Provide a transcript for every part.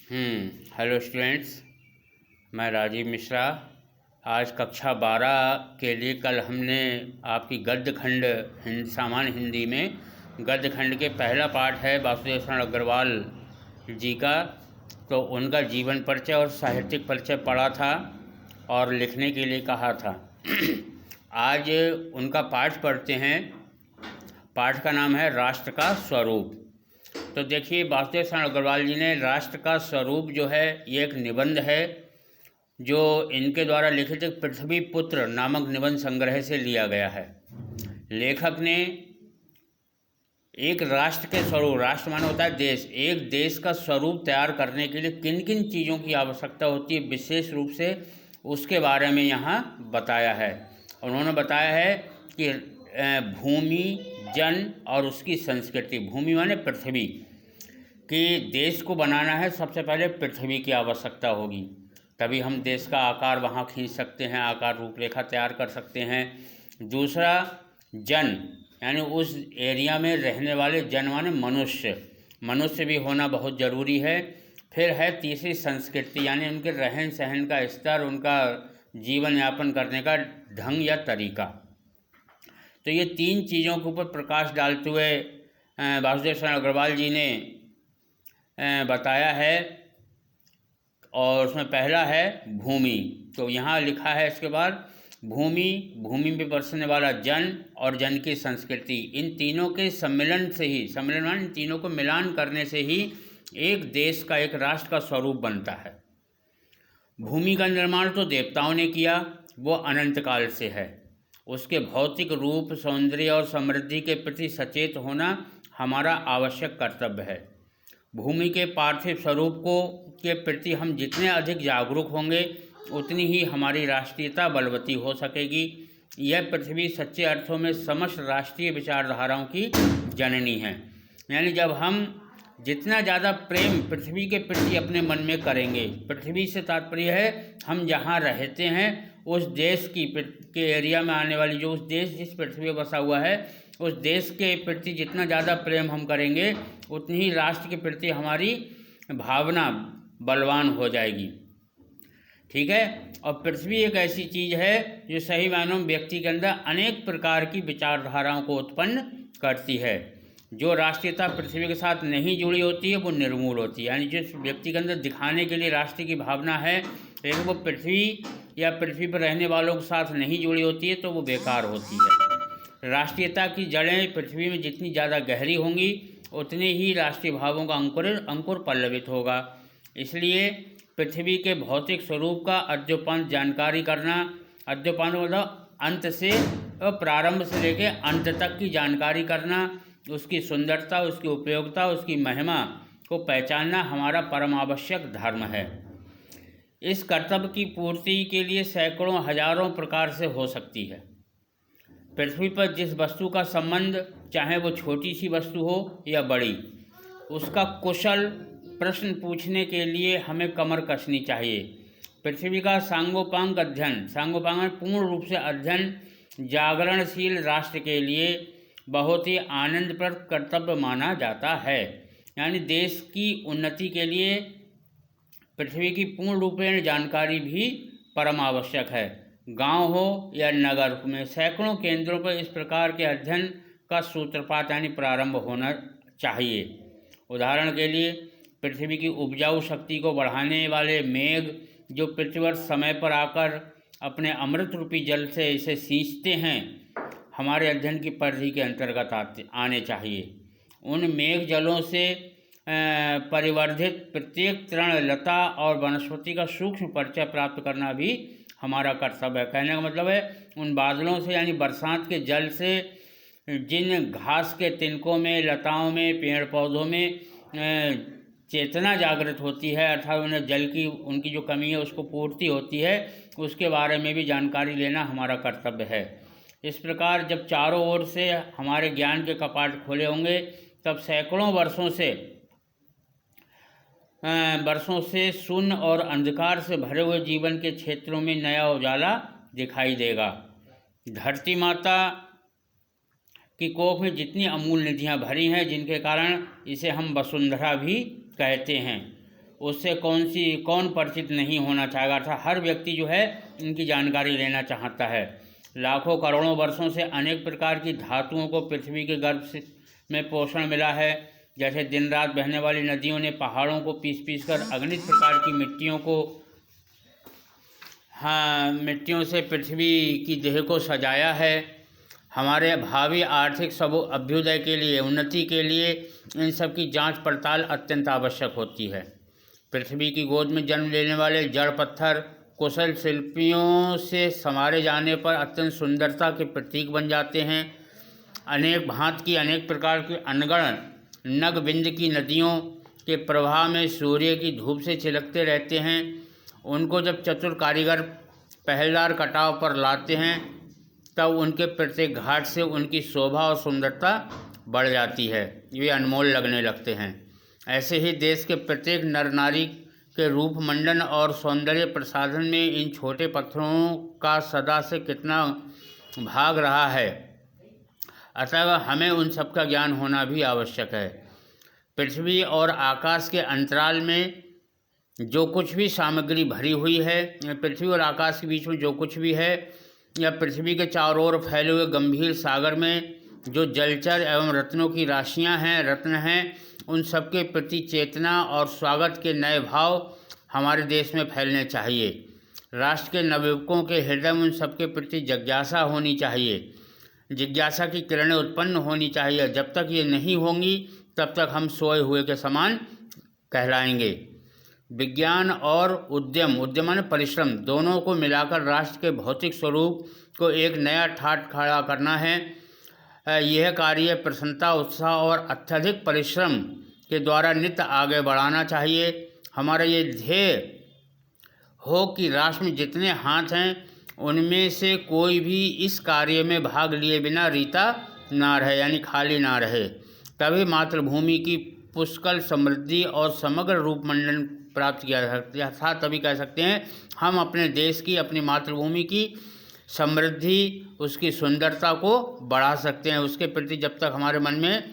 Hello students, मैं राजीव मिश्रा। आज कक्षा 12 के लिए कल हमने आपकी गद्य खंड सामान्य हिंदी में गद्य खंड के पहला पाठ है वासुदेव शरण अग्रवाल जी का, तो उनका जीवन परिचय और साहित्यिक परिचय पढ़ा था और लिखने के लिए कहा था। आज उनका पाठ पढ़ते हैं। पाठ का नाम है राष्ट्र का स्वरूप। तो देखिए, वासुदेव शरण अग्रवाल जी ने राष्ट्र का स्वरूप जो है ये एक निबंध है जो इनके द्वारा लिखित पृथ्वी पुत्र नामक निबंध संग्रह से लिया गया है। लेखक ने एक राष्ट्र के स्वरूप, राष्ट्र माने होता है देश, एक देश का स्वरूप तैयार करने के लिए किन किन चीज़ों की आवश्यकता होती है विशेष रूप से उसके बारे में यहाँ बताया है। उन्होंने बताया है कि भूमि, जन और उसकी संस्कृति। भूमि माने पृथ्वी, कि देश को बनाना है सबसे पहले पृथ्वी की आवश्यकता होगी, तभी हम देश का आकार वहाँ खींच सकते हैं, आकार रूपरेखा तैयार कर सकते हैं। दूसरा जन, यानी उस एरिया में रहने वाले जन माने मनुष्य, मनुष्य भी होना बहुत ज़रूरी है। फिर है तीसरी संस्कृति, यानी उनके रहन सहन का स्तर, उनका जीवन यापन करने का ढंग या तरीका। तो ये तीन चीज़ों के ऊपर प्रकाश डालते हुए वासुदेव शरण अग्रवाल जी ने बताया है। और उसमें पहला है भूमि। तो यहाँ लिखा है इसके बाद भूमि, भूमि में बरसने वाला जन और जन की संस्कृति, इन तीनों के सम्मिलन से ही, सम्मिलन मान इन तीनों को मिलान करने से ही एक देश का, एक राष्ट्र का स्वरूप बनता है। भूमि का निर्माण तो देवताओं ने किया, वो अनंत काल से है। उसके भौतिक रूप, सौंदर्य और समृद्धि के प्रति सचेत होना हमारा आवश्यक कर्तव्य है। भूमि के पार्थिव स्वरूप के प्रति हम जितने अधिक जागरूक होंगे उतनी ही हमारी राष्ट्रीयता बलवती हो सकेगी। यह पृथ्वी सच्चे अर्थों में समस्त राष्ट्रीय विचारधाराओं की जननी है। यानी जब हम जितना ज़्यादा प्रेम पृथ्वी के प्रति अपने मन में करेंगे, पृथ्वी से तात्पर्य है हम जहाँ रहते हैं उस देश के एरिया में आने वाली, जो उस देश जिस पृथ्वी पर बसा हुआ है उस देश के प्रति जितना ज़्यादा प्रेम हम करेंगे उतनी ही राष्ट्र के प्रति हमारी भावना बलवान हो जाएगी। ठीक है। और पृथ्वी एक ऐसी चीज़ है जो सही मायनों में व्यक्ति के अंदर अनेक प्रकार की विचारधाराओं को उत्पन्न करती है। जो राष्ट्रीयता पृथ्वी के साथ नहीं जुड़ी होती है वो निर्मूल होती है। यानी जिस व्यक्ति के अंदर दिखाने के लिए राष्ट्र की भावना है लेकिन वो पृथ्वी या पृथ्वी पर रहने वालों के साथ नहीं जुड़ी होती है तो वो बेकार होती है। राष्ट्रीयता की जड़ें पृथ्वी में जितनी ज़्यादा गहरी होंगी उतने ही राष्ट्रीय भावों का अंकुर पल्लवित होगा। इसलिए पृथ्वी के भौतिक स्वरूप का अद्योपांत जानकारी करना, अद्योपांत मतलब अंत से, प्रारंभ से लेकर अंत तक की जानकारी करना, उसकी सुंदरता, उसकी उपयोगिता, उसकी महिमा को पहचानना हमारा परम आवश्यक धर्म है। इस कर्तव्य की पूर्ति के लिए सैकड़ों हजारों प्रकार से हो सकती है। पृथ्वी पर जिस वस्तु का संबंध, चाहे वो छोटी सी वस्तु हो या बड़ी, उसका कुशल प्रश्न पूछने के लिए हमें कमर कसनी चाहिए। पृथ्वी का सांगोपांग अध्ययन, सांगोपांग में पूर्ण रूप से अध्ययन जागरणशील राष्ट्र के लिए बहुत ही आनंदप्रद कर्तव्य माना जाता है। यानी देश की उन्नति के लिए पृथ्वी की पूर्ण रूपेण जानकारी भी परम आवश्यक है। गांव हो या नगर में सैकड़ों केंद्रों पर इस प्रकार के अध्ययन का सूत्रपात यानी प्रारंभ होना चाहिए। उदाहरण के लिए पृथ्वी की उपजाऊ शक्ति को बढ़ाने वाले मेघ जो पृथ्वी पर समय पर आकर अपने अमृत रूपी जल से इसे सींचते हैं, हमारे अध्ययन की परिधि के अंतर्गत आने चाहिए। उन मेघ जलों से परिवर्धित प्रत्येक तृण, लता और वनस्पति का सूक्ष्म परिचय प्राप्त करना भी हमारा कर्तव्य है। कहने का मतलब है उन बादलों से, यानी बरसात के जल से जिन घास के तिनकों में, लताओं में, पेड़ पौधों में चेतना जागृत होती है, अर्थात उन्हें जल की, उनकी जो कमी है उसको पूर्ति होती है, उसके बारे में भी जानकारी लेना हमारा कर्तव्य है। इस प्रकार जब चारों ओर से हमारे ज्ञान के कपाट खोले होंगे तब सैकड़ों वर्षों से शून्य और अंधकार से भरे हुए जीवन के क्षेत्रों में नया उजाला दिखाई देगा। धरती माता की कोख में जितनी अमूल निधियाँ भरी हैं, जिनके कारण इसे हम वसुंधरा भी कहते हैं, उससे कौन परिचित नहीं होना चाहेगा। अर्थात हर व्यक्ति जो है इनकी जानकारी लेना चाहता है। लाखों करोड़ों वर्षों से अनेक प्रकार की धातुओं को पृथ्वी के गर्भ में पोषण मिला है। जैसे दिन रात बहने वाली नदियों ने पहाड़ों को पीस कर अगणित प्रकार की मिट्टियों से पृथ्वी की देह को सजाया है। हमारे भावी आर्थिक अभ्युदय के लिए, उन्नति के लिए इन सब की जांच पड़ताल अत्यंत आवश्यक होती है। पृथ्वी की गोद में जन्म लेने वाले जड़ पत्थर कुशल शिल्पियों से संवारे जाने पर अत्यंत सुंदरता के प्रतीक बन जाते हैं। अनेक भांति की अनेक प्रकार की अनगढ़ नगबिंद की नदियों के प्रवाह में सूर्य की धूप से चिलकते रहते हैं। उनको जब चतुर कारीगर पहलदार कटाव पर लाते हैं तब उनके प्रत्येक घाट से उनकी शोभा और सुंदरता बढ़ जाती है, वे अनमोल लगने लगते हैं। ऐसे ही देश के प्रत्येक नर नारी के रूप मंडन और सौंदर्य प्रसाधन में इन छोटे पत्थरों का सदा से कितना भाग रहा है, अतः हमें उन सब का ज्ञान होना भी आवश्यक है। पृथ्वी और आकाश के अंतराल में जो कुछ भी सामग्री भरी हुई है, पृथ्वी और आकाश के बीच में जो कुछ भी है, या पृथ्वी के चारों ओर फैले हुए गंभीर सागर में जो जलचर एवं रत्नों की राशियां हैं, रत्न हैं, उन सब के प्रति चेतना और स्वागत के नए भाव हमारे देश में फैलने चाहिए। राष्ट्र के नवयुवकों के हृदय में उन सब के प्रति जिज्ञासा होनी चाहिए, जिज्ञासा की किरणें उत्पन्न होनी चाहिए। जब तक ये नहीं होंगी तब तक हम सोए हुए के समान कहलाएंगे। विज्ञान और उद्यम माने परिश्रम, दोनों को मिलाकर राष्ट्र के भौतिक स्वरूप को एक नया ठाट खड़ा करना है। यह कार्य प्रसन्नता, उत्साह और अत्यधिक परिश्रम के द्वारा नित्य आगे बढ़ाना चाहिए। हमारा ये ध्येय हो कि राष्ट्र में जितने हाथ हैं उनमें से कोई भी इस कार्य में भाग लिए बिना रीता ना रहे, यानी खाली ना रहे। तभी मातृभूमि की पुष्कल समृद्धि और समग्र रूप मंडन प्राप्त किया जा सकता है। तभी कह सकते हैं हम अपने देश की, अपनी मातृभूमि की समृद्धि, उसकी सुंदरता को बढ़ा सकते हैं। उसके प्रति जब तक हमारे मन में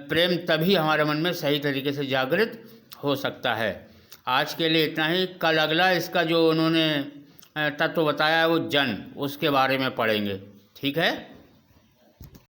प्रेम, तभी हमारे मन में सही तरीके से जागृत हो सकता है। आज के लिए इतना ही। कल अगला इसका जो उन्होंने तत्व बताया है वो जन, उसके बारे में पढ़ेंगे। ठीक है।